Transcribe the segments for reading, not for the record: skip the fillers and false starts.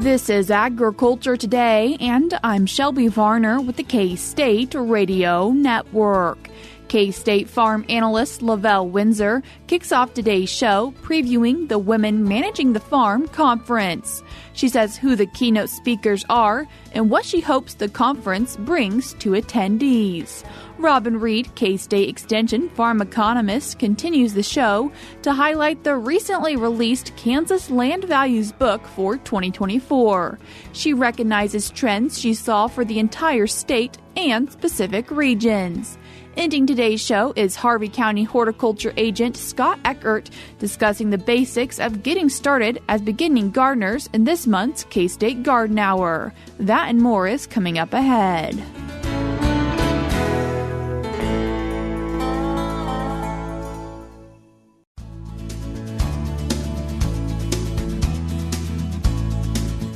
This is Agriculture Today, and I'm Shelby Varner with the K-State Radio Network. K-State farm analyst LaVell Winsor kicks off today's show previewing the Women Managing the Farm Conference. She says who the keynote speakers are and what she hopes the conference brings to attendees. Reid, K-State Extension farm economist, continues the show to highlight the recently released Kansas Land Values book for 2024. She recognizes trends she saw for the entire state and specific regions. Ending today's show is Harvey County horticulture agent Scott Eckert discussing the basics of getting started as beginning gardeners in this month's K-State Garden Hour. That and more is coming up ahead.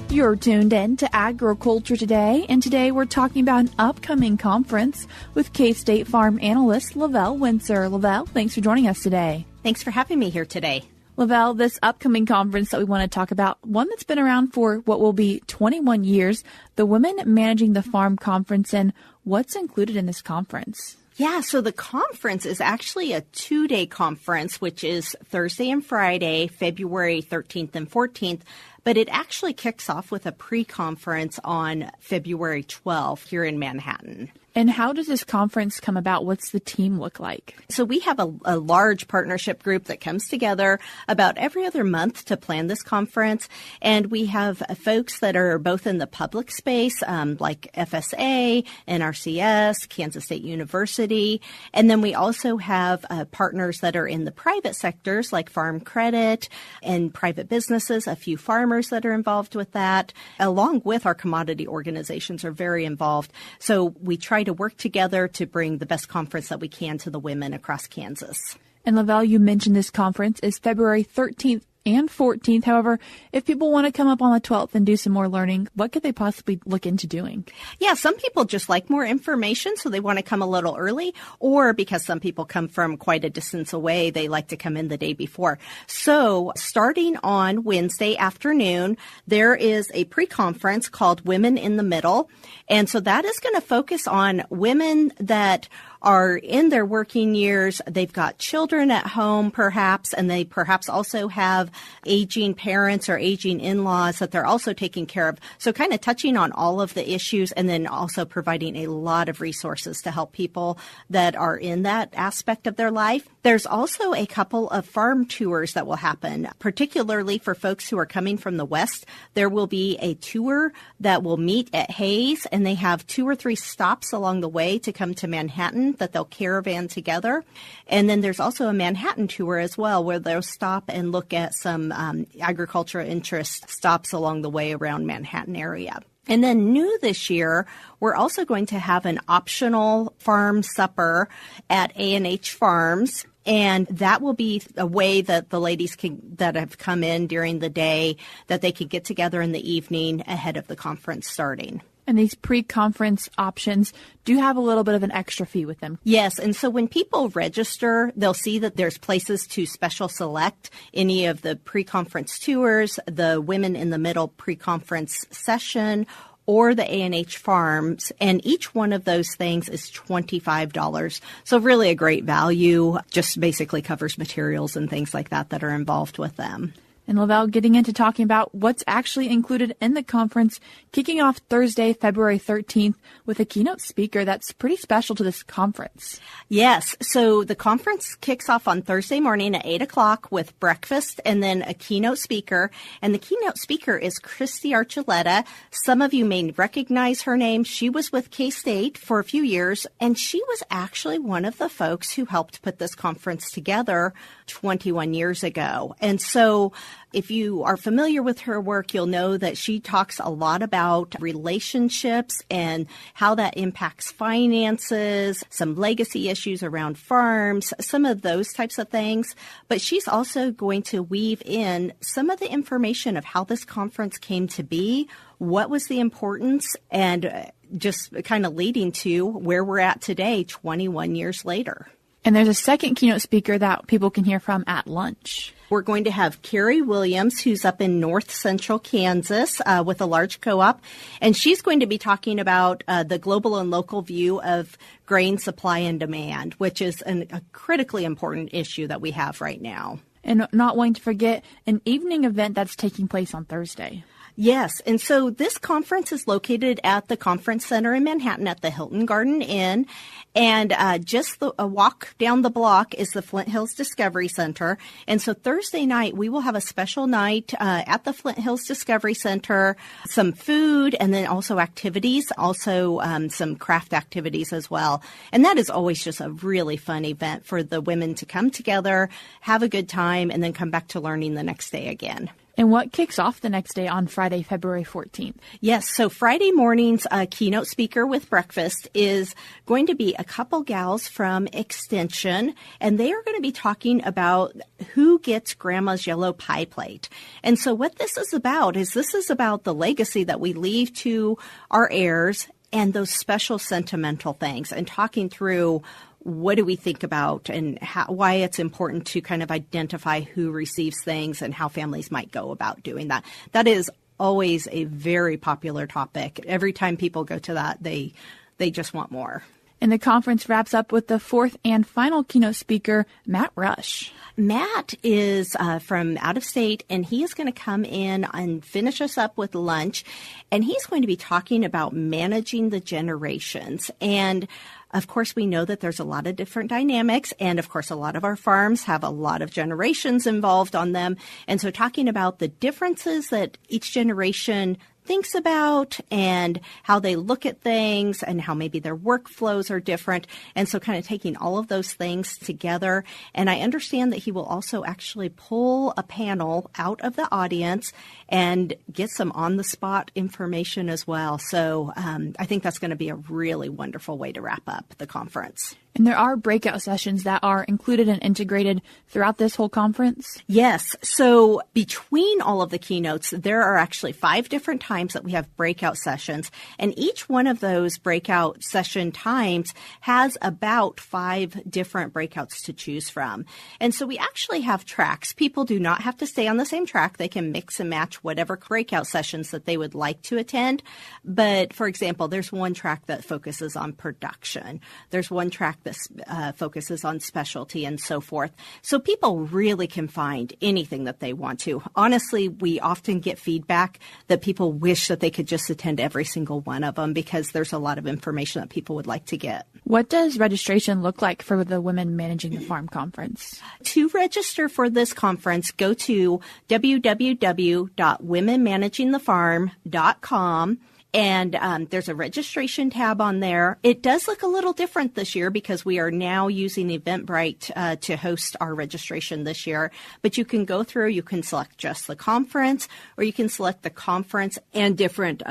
You're tuned in to Agriculture Today, and today we're talking about an upcoming conference with K-State farm analyst LaVell Winsor. LaVell, thanks for joining us today. Thanks for having me here today. LaVell, this upcoming conference that we want to talk about, one that's been around for what will be 21 years, the Women Managing the Farm Conference, and what's included in this conference? Yeah, so the conference is actually a 2-day conference, which is Thursday and Friday, February 13th and 14th. But it actually kicks off with a pre-conference on February 12th here in Manhattan. And how does this conference come about? What's the team look like? So we have a large partnership group that comes together about every other month to plan this conference. And we have folks that are both in the public space, like FSA, NRCS, Kansas State University. And then we also have partners that are in the private sectors, like farm credit and private businesses, a few farmers that are involved with that, along with our commodity organizations are very involved. So we try to work together to bring the best conference that we can to the women across Kansas. And LaVell, you mentioned this conference is February 13th and 14th. However, if people want to come up on the 12th and do some more learning, what could they possibly look into doing? Yeah, some people just like more information, so they want to come a little early, or because some people come from quite a distance away, they like to come in the day before. So starting on Wednesday afternoon, there is a pre-conference called Women in the Middle. And so that is going to focus on women that are in their working years. They've got children at home, perhaps, and they perhaps also have aging parents or aging in-laws that they're also taking care of. So kind of touching on all of the issues and then also providing a lot of resources to help people that are in that aspect of their life. There's also a couple of farm tours that will happen, particularly for folks who are coming from the West. There will be a tour that will meet at Hayes, and they have 2 or 3 stops along the way to come to Manhattan that they'll caravan together. And then there's also a Manhattan tour as well, where they'll stop and look at some agricultural interest stops along the way around Manhattan area. And then new this year, we're also going to have an optional farm supper at A&H Farms. And that will be a way that the ladies that have come in during the day, that they could get together in the evening ahead of the conference starting. And these pre-conference options do have a little bit of an extra fee with them. Yes. And so when people register, they'll see that there's places to special select any of the pre-conference tours, the Women in the Middle pre-conference session, or the A&H Farms. And each one of those things is $25. So really a great value, just basically covers materials and things like that are involved with them. And LaVell, getting into talking about what's actually included in the conference, kicking off Thursday, February 13th, with a keynote speaker that's pretty special to this conference. Yes. So the conference kicks off on Thursday morning at 8 o'clock with breakfast and then a keynote speaker. And the keynote speaker is Christy Archuleta. Some of you may recognize her name. She was with K-State for a few years, and she was actually one of the folks who helped put this conference together 21 years ago. And so if you are familiar with her work, you'll know that she talks a lot about relationships and how that impacts finances, some legacy issues around farms, some of those types of things. But she's also going to weave in some of the information of how this conference came to be, what was the importance, and just kind of leading to where we're at today, 21 years later. And there's a second keynote speaker that people can hear from at lunch. We're going to have Carrie Williams, who's up in north central Kansas with a large co-op, and she's going to be talking about the global and local view of grain supply and demand, which is a critically important issue that we have right now. And not wanting to forget an evening event that's taking place on Thursday. Yes. And so this conference is located at the Conference Center in Manhattan at the Hilton Garden Inn. And just a walk down the block is the Flint Hills Discovery Center. And so Thursday night, we will have a special night at the Flint Hills Discovery Center, some food, and then also activities, also some craft activities as well. And that is always just a really fun event for the women to come together, have a good time, and then come back to learning the next day again. And what kicks off the next day on Friday, February 14th? Yes, so Friday morning's keynote speaker with breakfast is going to be a couple gals from Extension, and they are going to be talking about who gets Grandma's yellow pie plate. And so what this is about the legacy that we leave to our heirs and those special sentimental things, and talking through what do we think about and why it's important to kind of identify who receives things and how families might go about doing that. That is always a very popular topic. Every time people go to that, they just want more. And the conference wraps up with the fourth and final keynote speaker, Matt Rush. Matt is from out of state, and he is going to come in and finish us up with lunch. And he's going to be talking about managing the generations. And of course, we know that there's a lot of different dynamics. And of course, a lot of our farms have a lot of generations involved on them. And so talking about the differences that each generation thinks about and how they look at things and how maybe their workflows are different. And so kind of taking all of those things together. And I understand that he will also actually pull a panel out of the audience and get some on-the-spot information as well. So I think that's going to be a really wonderful way to wrap up the conference. And there are breakout sessions that are included and integrated throughout this whole conference? Yes. So between all of the keynotes, there are actually 5 different times that we have breakout sessions. And each one of those breakout session times has about 5 different breakouts to choose from. And so we actually have tracks. People do not have to stay on the same track. They can mix and match whatever breakout sessions that they would like to attend. But for example, there's one track that focuses on production. There's one track that focuses on specialty and so forth. So people really can find anything that they want to. Honestly, we often get feedback that people wish that they could just attend every single one of them because there's a lot of information that people would like to get. What does registration look like for the Women Managing the Farm conference? To register for this conference, go to www.womenmanagingthefarm.com. And there's a registration tab on there. It does look a little different this year because we are now using Eventbrite to host our registration this year. But you can go through, you can select just the conference, or you can select the conference and different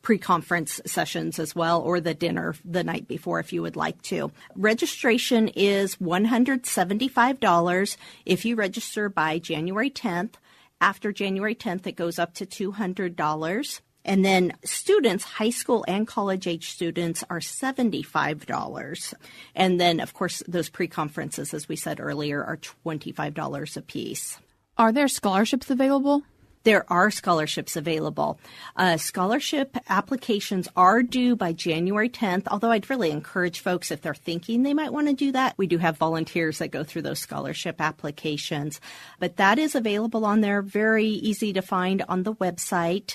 pre-conference sessions as well, or the dinner the night before if you would like to. Registration is $175 if you register by January 10th. After January 10th, it goes up to $200. And then students, high school and college age students, are $75. And then, of course, those pre-conferences, as we said earlier, are $25 a piece. Are there scholarships available? There are scholarships available. Scholarship applications are due by January 10th, although I'd really encourage folks, if they're thinking they might want to do that, we do have volunteers that go through those scholarship applications. But that is available on there, very easy to find on the website.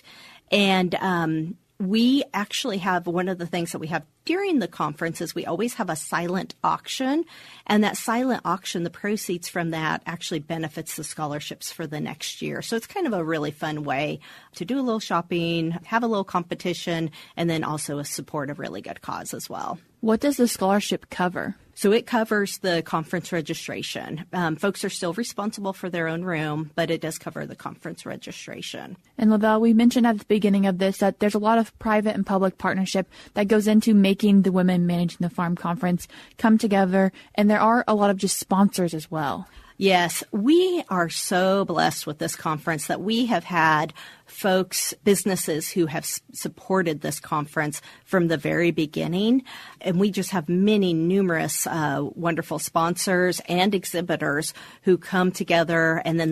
And we actually have one of the things that we have during the conference is we always have a silent auction. And that silent auction, the proceeds from that actually benefits the scholarships for the next year. So it's kind of a really fun way to do a little shopping, have a little competition, and then also support a really good cause as well. What does the scholarship cover? So it covers the conference registration. Folks are still responsible for their own room, but it does cover the conference registration. And LaVell, we mentioned at the beginning of this that there's a lot of private and public partnership that goes into making the Women Managing the Farm conference come together, and there are a lot of just sponsors as well. Yes, we are so blessed with this conference that we have had folks, businesses who have supported this conference from the very beginning. And we just have numerous wonderful sponsors and exhibitors who come together. And then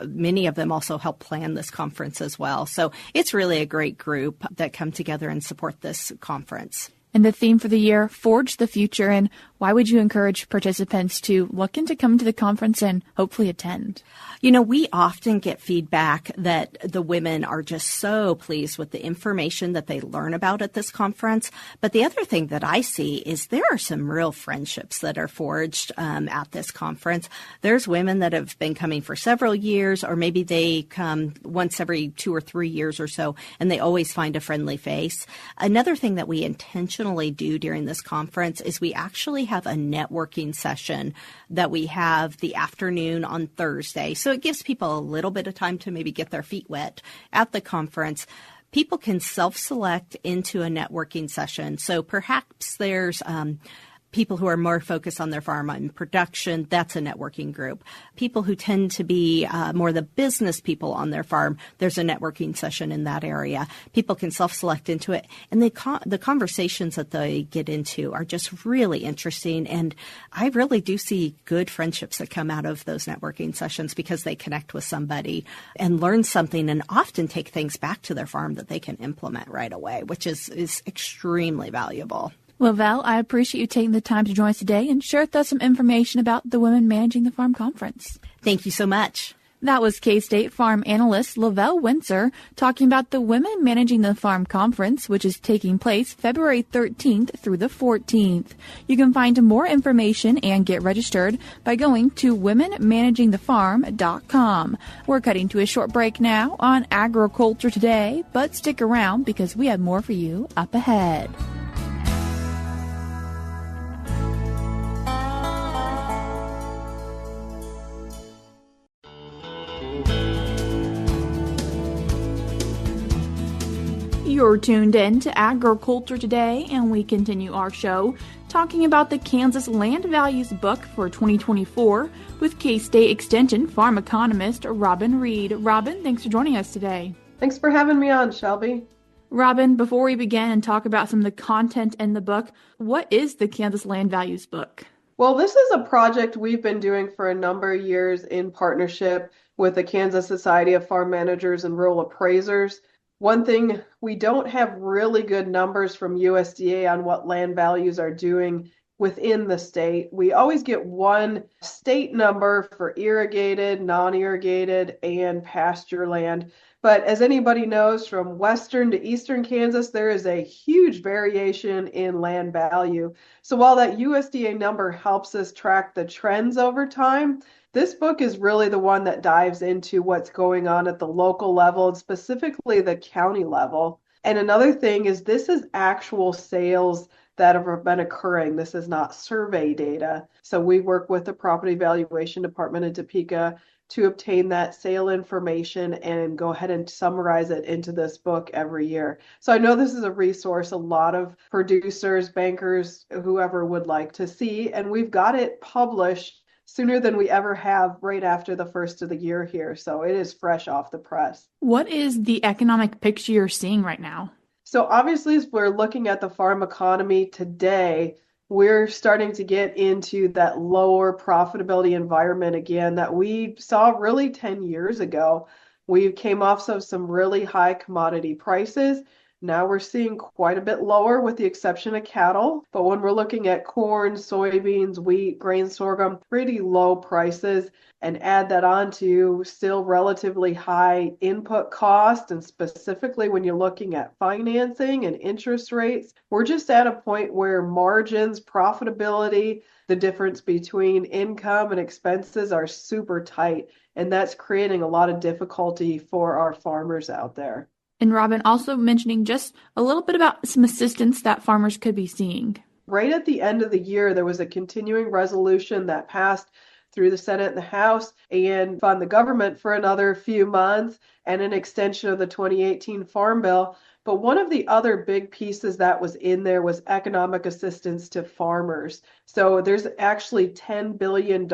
many of them also help plan this conference as well. So it's really a great group that come together and support this conference. And the theme for the year, Forge the Future. And why would you encourage participants to look into coming to the conference and hopefully attend? We often get feedback that the women are just so pleased with the information that they learn about at this conference. But the other thing that I see is there are some real friendships that are forged at this conference. There's women that have been coming for several years, or maybe they come once every 2 or 3 years or so, and they always find a friendly face. Another thing that we intentionally do during this conference is we actually have a networking session that we have the afternoon on Thursday. So it gives people a little bit of time to maybe get their feet wet at the conference. People can self-select into a networking session. So perhaps there's people who are more focused on their farm and production, that's a networking group. People who tend to be more the business people on their farm, there's a networking session in that area. People can self-select into it. And the conversations that they get into are just really interesting. And I really do see good friendships that come out of those networking sessions because they connect with somebody and learn something and often take things back to their farm that they can implement right away, which is extremely valuable. LaVell, I appreciate you taking the time to join us today and share with us some information about the Women Managing the Farm Conference. Thank you so much. That was K-State farm analyst LaVell Winsor talking about the Women Managing the Farm Conference, which is taking place February 13th through the 14th. You can find more information and get registered by going to womenmanagingthefarm.com. We're cutting to a short break now on Agriculture Today, but stick around because we have more for you up ahead. You're tuned in to Agriculture Today, and we continue our show talking about the Kansas Land Values Book for 2024 with K-State Extension farm economist Robin Reid. Robin, thanks for joining us today. Thanks for having me on, Shelby. Robin, before we begin and talk about some of the content in the book, what is the Kansas Land Values Book? Well, this is a project we've been doing for a number of years in partnership with the Kansas Society of Farm Managers and Rural Appraisers. One thing, we don't have really good numbers from USDA on what land values are doing within the state. We always get one state number for irrigated, non-irrigated, and pasture land. But as anybody knows, from western to eastern Kansas, there is a huge variation in land value. So while that USDA number helps us track the trends over time, this book is really the one that dives into what's going on at the local level and specifically the county level. And another thing is this is actual sales that have been occurring. This is not survey data. So we work with the Property Valuation Department in Topeka to obtain that sale information and go ahead and summarize it into this book every year. So I know this is a resource a lot of producers, bankers, whoever would like to see, and we've got it published sooner than we ever have right after the first of the year here. So it is fresh off the press. What is the economic picture you're seeing right now? So obviously, as we're looking at the farm economy today, we're starting to get into that lower profitability environment again that we saw really 10 years ago. We came off of some really high commodity prices. Now we're seeing quite a bit lower with the exception of cattle. But when we're looking at corn, soybeans, wheat, grain, sorghum, pretty low prices, and add that on to still relatively high input cost, and specifically when you're looking at financing and interest rates, we're just at a point where margins, profitability, the difference between income and expenses are super tight. And that's creating a lot of difficulty for our farmers out there. And Robin, also mentioning just a little bit about some assistance that farmers could be seeing. Right at the end of the year, there was a continuing resolution that passed through the Senate and the House and fund the government for another few months and an extension of the 2018 Farm Bill But one of the other big pieces that was in there was economic assistance to farmers. So there's actually $10 billion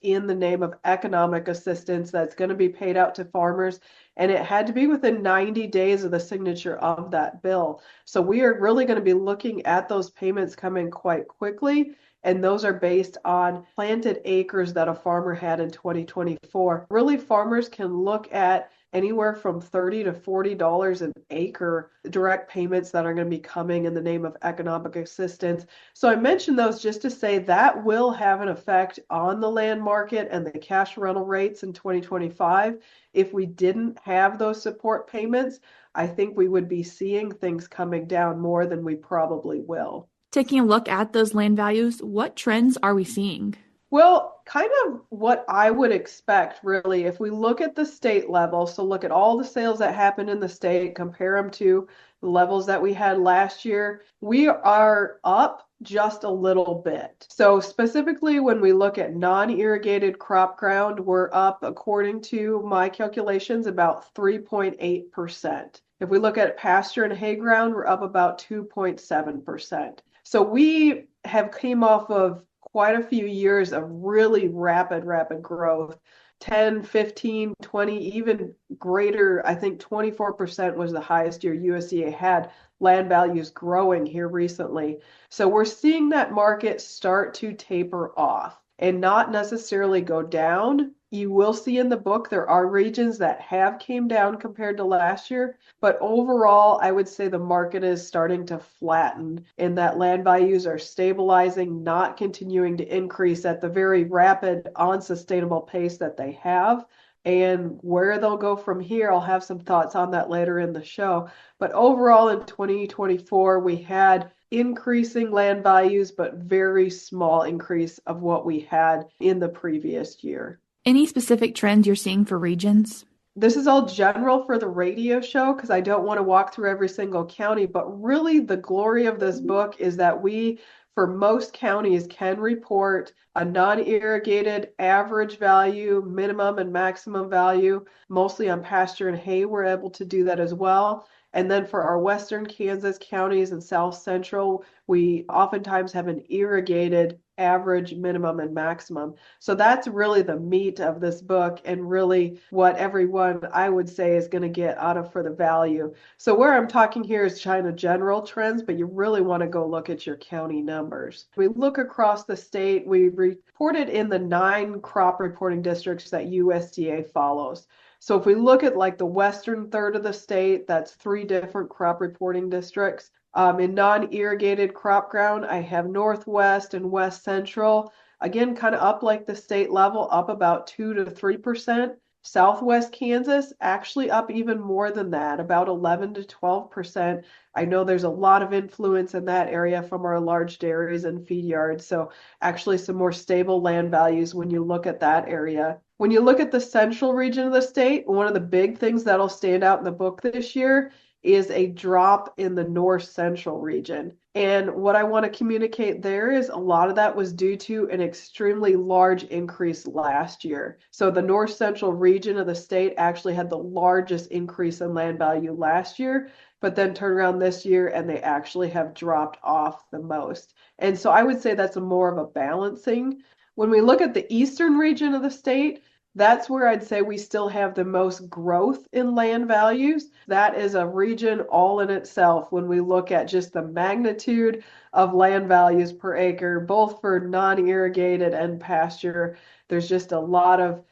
in the name of economic assistance that's going to be paid out to farmers. And it had to be within 90 days of the signature of that bill. So we are really going to be looking at those payments coming quite quickly. And those are based on planted acres that a farmer had in 2024. Really, farmers can look at anywhere from $30 to $40 an acre direct payments that are going to be coming in the name of economic assistance. So I mentioned those just to say that will have an effect on the land market and the cash rental rates in 2025. If we didn't have those support payments, I think we would be seeing things coming down more than we probably will. Taking a look at those land values, what trends are we seeing? Well, kind of what I would expect, really, if we look at the state level, so look at all the sales that happened in the state, compare them to the levels that we had last year, we are up just a little bit. So specifically, when we look at non-irrigated crop ground, we're up, according to my calculations, about 3.8%. If we look at pasture and hay ground, we're up about 2.7%. So we have came off of quite a few years of really rapid growth. 10, 15, 20, even greater, I think 24% was the highest year USDA had land values growing here recently. So we're seeing that market start to taper off and not necessarily go down. You will see in the book there are regions that have came down compared to last year, but overall I would say the market is starting to flatten and that land values are stabilizing, not continuing to increase at the very rapid, unsustainable pace that they have. And where they'll go from here, I'll have some thoughts on that later in the show. But overall in 2024, we had increasing land values, but very small increase of what we had in the previous year. Any specific trends you're seeing for regions? This is all general for the radio show because I don't want to walk through every single county, but really the glory of this book is that we, for most counties, can report a non-irrigated average value, minimum and maximum value, mostly on pasture and hay. We're able to do that as well. And then for our western Kansas counties and south central, we oftentimes have an irrigated average, minimum, and maximum. So that's really the meat of this book and really what everyone, I would say, is going to get out of for the value. So where I'm talking here is China general trends, but you really want to go look at your county numbers. We look across the state, we reported in the 9 crop reporting districts that USDA follows. So if we look at like the western third of the state, that's 3 different crop reporting districts. In non-irrigated crop ground, I have Northwest and West Central. Again, kind of up like the state level, up about 2 to 3%. Southwest Kansas, actually up even more than that, about 11 to 12%. I know there's a lot of influence in that area from our large dairies and feed yards. So actually some more stable land values when you look at that area. When you look at the central region of the state, one of the big things that'll stand out in the book this year is a drop in the north central region. And what I want to communicate there is a lot of that was due to an extremely large increase last year. So the north central region of the state actually had the largest increase in land value last year, but then turned around this year and they actually have dropped off the most. And so I would say that's more of a balancing. When we look at the eastern region of the state, that's where I'd say we still have the most growth in land values. That is a region all in itself when we look at just the magnitude of land values per acre, both for non-irrigated and pasture. There's just a lot of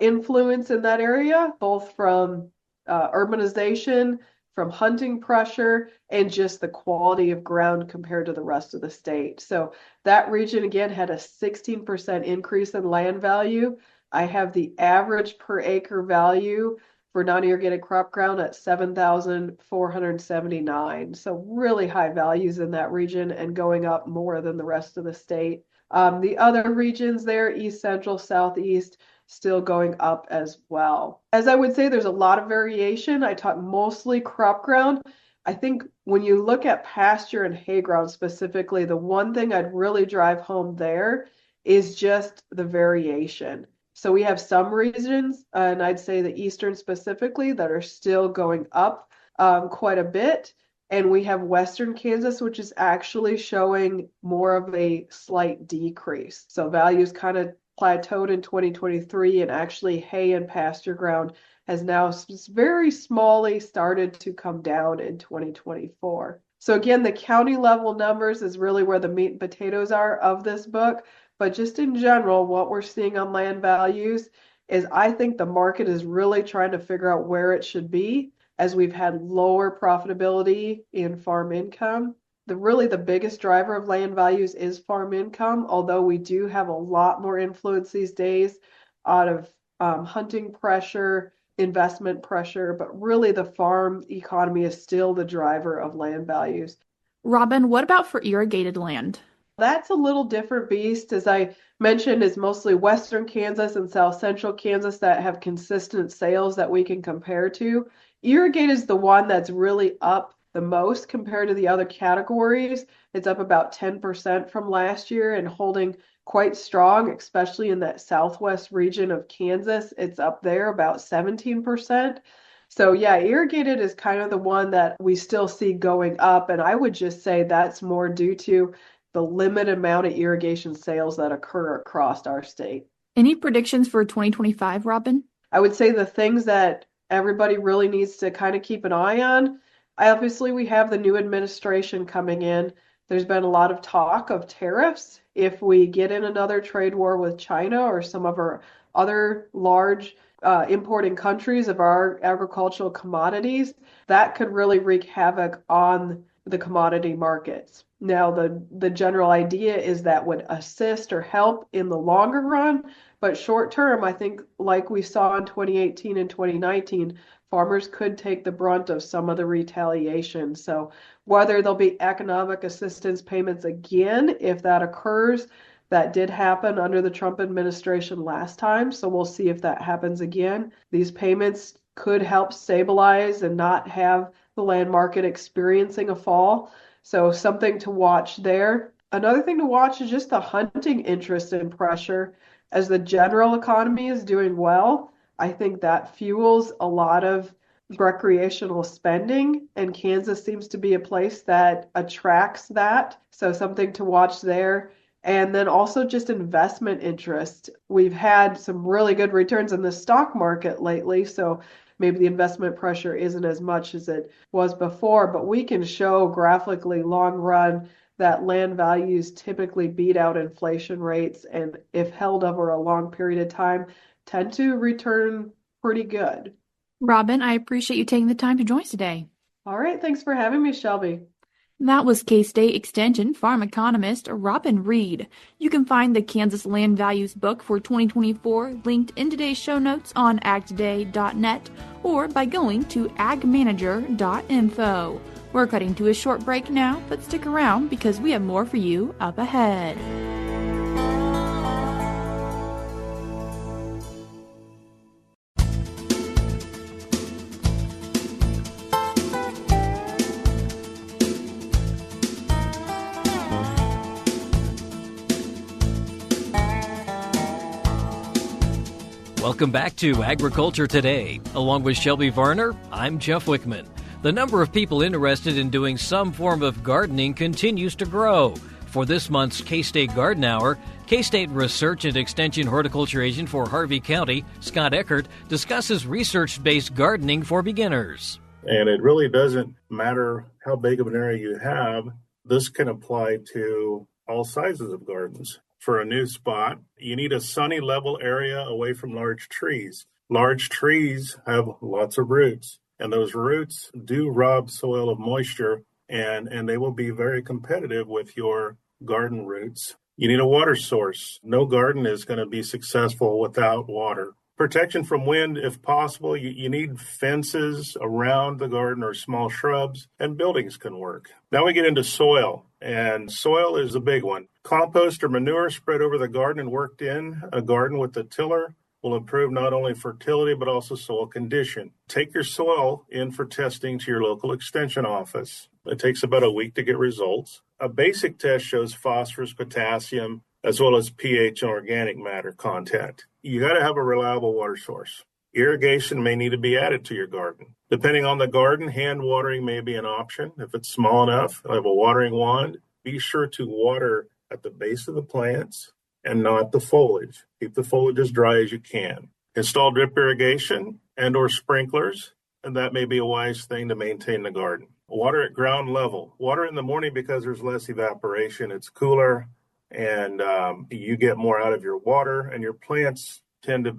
influence in that area, both from urbanization, from hunting pressure, and just the quality of ground compared to the rest of the state. So that region, again, had a 16% increase in land value. I have the average per acre value for non-irrigated crop ground at 7,479. So really high values in that region and going up more than the rest of the state. The other regions there, east, central, southeast, still going up as well. As I would say, there's a lot of variation. I talk mostly crop ground. I think when you look at pasture and hay ground specifically, the one thing I'd really drive home there is just the variation. So we have some regions, and I'd say the eastern specifically, that are still going up quite a bit. And we have Western Kansas, which is actually showing more of a slight decrease. So values kind of plateaued in 2023, and actually hay and pasture ground has now very smallly started to come down in 2024. So again, the county level numbers is really where the meat and potatoes are of this book. But just in general, what we're seeing on land values is I think the market is really trying to figure out where it should be as we've had lower profitability in farm income. Really the biggest driver of land values is farm income, although we do have a lot more influence these days out of hunting pressure, investment pressure, but really the farm economy is still the driver of land values. Robin, what about for irrigated land? That's a little different beast. As I mentioned, it's mostly Western Kansas and South Central Kansas that have consistent sales that we can compare to. Irrigated is the one that's really up the most compared to the other categories. It's up about 10% from last year and holding quite strong, especially in that southwest region of Kansas. It's up there about 17%. So yeah, irrigated is kind of the one that we still see going up. And I would just say that's more due to the limited amount of irrigation sales that occur across our state. Any predictions for 2025, Robin? I would say the things that everybody really needs to kind of keep an eye on. Obviously, we have the new administration coming in. There's been a lot of talk of tariffs. If we get in another trade war with China or some of our other large importing countries of our agricultural commodities, that could really wreak havoc on the commodity markets. Now, the general idea is that would assist or help in the longer run, but short term, I think like we saw in 2018 and 2019, farmers could take the brunt of some of the retaliation. So whether there'll be economic assistance payments again, if that occurs, that did happen under the Trump administration last time. So we'll see if that happens again. These payments could help stabilize and not have the land market experiencing a fall. So something to watch there. Another thing to watch is just the hunting interest and pressure. As the general economy is doing well, I think that fuels a lot of recreational spending, and Kansas seems to be a place that attracts that. So something to watch there. And then also just investment interest. We've had some really good returns in the stock market lately, so maybe the investment pressure isn't as much as it was before, but we can show graphically long run that land values typically beat out inflation rates, and if held over a long period of time, tend to return pretty good. Robin, I appreciate you taking the time to join us today. All right, thanks for having me, Shelby. That was K-State Extension farm economist Robin Reid. You can find the Kansas Land Values book for 2024 linked in today's show notes on agtoday.net or by going to agmanager.info. We're cutting to a short break now, but stick around because we have more for you up ahead. Welcome back to Agriculture Today. Along with Shelby Varner, I'm Jeff Wickman. The number of people interested in doing some form of gardening continues to grow. For this month's K-State Garden Hour, K-State Research and Extension Horticulture Agent for Harvey County, Scott Eckert, discusses research-based gardening for beginners. And it really doesn't matter how big of an area you have. This can apply to all sizes of gardens. For a new spot, you need a sunny, level area away from large trees. Large trees have lots of roots, and those roots do rob soil of moisture, and they will be very competitive with your garden roots. You need a water source. No garden is going to be successful without water. Protection from wind, if possible. You need fences around the garden or small shrubs, and buildings can work. Now we get into soil, and soil is a big one. Compost or manure spread over the garden and worked in a garden with a tiller will improve not only fertility but also soil condition. Take your soil in for testing to your local extension office. It takes about a week to get results. A basic test shows phosphorus, potassium, as well as pH and organic matter content. You got to have a reliable water source. Irrigation may need to be added to your garden. Depending on the garden, hand watering may be an option. If it's small enough, I have a watering wand. Be sure to water at the base of the plants and not the foliage. Keep the foliage as dry as you can. Install drip irrigation and or sprinklers, and that may be a wise thing to maintain the garden. Water at ground level. Water in the morning because there's less evaporation. It's cooler, and you get more out of your water, and your plants tend to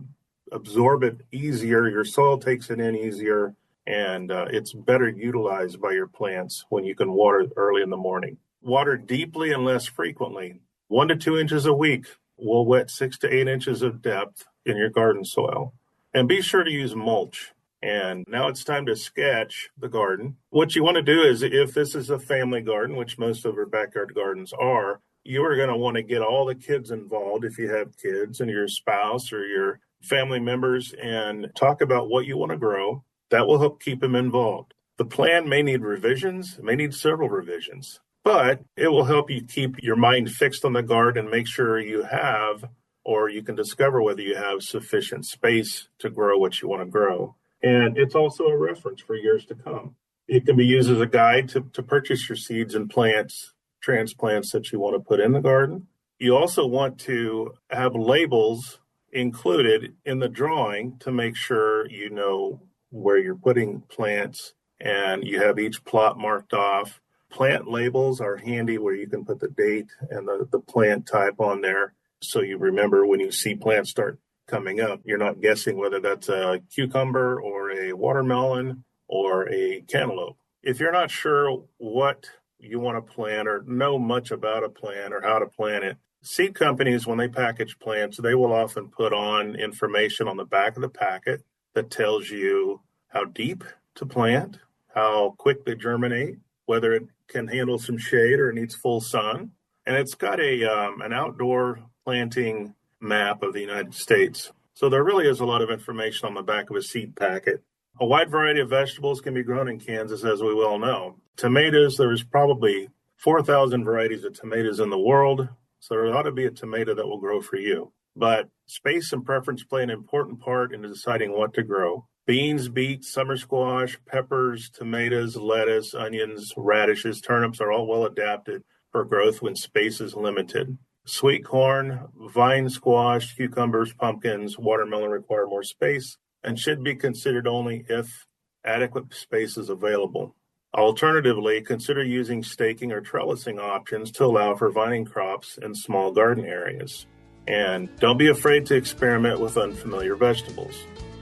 absorb it easier. Your soil takes it in easier, and it's better utilized by your plants when you can water early in the morning. Water deeply and less frequently. 1 to 2 inches a week will wet 6 to 8 inches of depth in your garden soil. And be sure to use mulch. And now it's time to sketch the garden. What you want to do is, if this is a family garden, which most of our backyard gardens are, you are going to want to get all the kids involved if you have kids, and your spouse or your family members, and talk about what you want to grow. That will help keep them involved. The plan may need revisions, may need several revisions, but it will help you keep your mind fixed on the garden and make sure you have, or you can discover whether you have sufficient space to grow what you want to grow. And it's also a reference for years to come. It can be used as a guide to purchase your seeds and plants, transplants that you want to put in the garden. You also want to have labels included in the drawing to make sure you know where you're putting plants and you have each plot marked off. Plant labels are handy where you can put the date and the plant type on there so you remember when you see plants start coming up. You're not guessing whether that's a cucumber or a watermelon or a cantaloupe. If you're not sure what you want to plant or know much about a plant or how to plant it, seed companies, when they package plants, they will often put on information on the back of the packet that tells you how deep to plant, how quick they germinate, whether it can handle some shade or it needs full sun. And it's got an outdoor planting map of the United States. So there really is a lot of information on the back of a seed packet. A wide variety of vegetables can be grown in Kansas, as we well know. Tomatoes, there's probably 4,000 varieties of tomatoes in the world, so there ought to be a tomato that will grow for you. But space and preference play an important part in deciding what to grow. Beans, beets, summer squash, peppers, tomatoes, lettuce, onions, radishes, turnips are all well adapted for growth when space is limited. Sweet corn, vine squash, cucumbers, pumpkins, watermelon require more space and should be considered only if adequate space is available. Alternatively, consider using staking or trellising options to allow for vining crops in small garden areas. And don't be afraid to experiment with unfamiliar vegetables.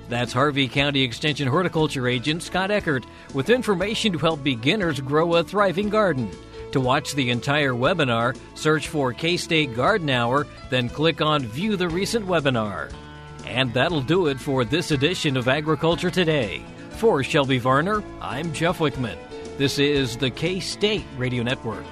That's Harvey County Extension Horticulture Agent Scott Eckert with information to help beginners grow a thriving garden. To watch the entire webinar, search for K-State Garden Hour, then click on View the Recent Webinar. And that'll do it for this edition of Agriculture Today. For Shelby Varner, I'm Jeff Wickman. This is the K-State Radio Network.